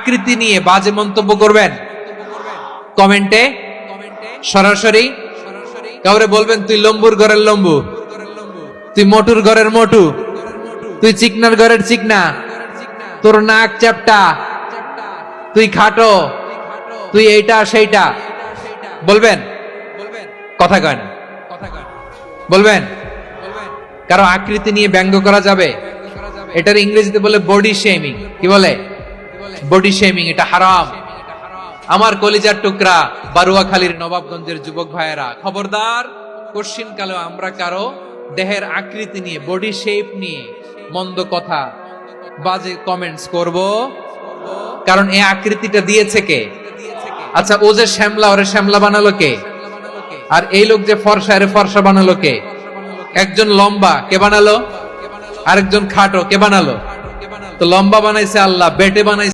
আকৃতি নিয়ে বাজে মন্তব্য করবেন কমেন্টে সরাসরি কাউরে বলবেন তুই লম্বুর ঘরের লম্বু, তুই মোটুর ঘরের মোটু, তুই চিকনার ঘরের চিকনা, তোর নাক চ্যাপটা, তুই খাটো, তুই এইটা সেইটা বলবেন? কথা কয় না, বলবেন? কারো আকৃতি নিয়ে ব্যঙ্গ করা যাবে? এটার ইংরেজিতে বলে বডি শেমিং। কি বলে? Body shaming. এটা হারাম। আমার কলিজার টুকরা বারুয়াখালীর নবাবগঞ্জের যুবক ভাইয়েরা, খবরদার, কোশ্চিন কালেও আমরা কারো দেহের আকৃতি নিয়ে, বডি শেপ নিয়ে মন্দ কথা, বাজে কমেন্টস করব। কারণ এই আকৃতিটা দিয়েছে কে? আচ্ছা, ও যে শ্যামলা, ওরে শ্যামলা বানালো কে? আর এই লোক যে ফর্সা, এর ফর্সা বানালো কে? একজন লম্বা, কে বানালো? আরেকজন খাটো, কে বানালো? তো লম্বা বানাইছে আল্লাহ, বেটে বানাইছে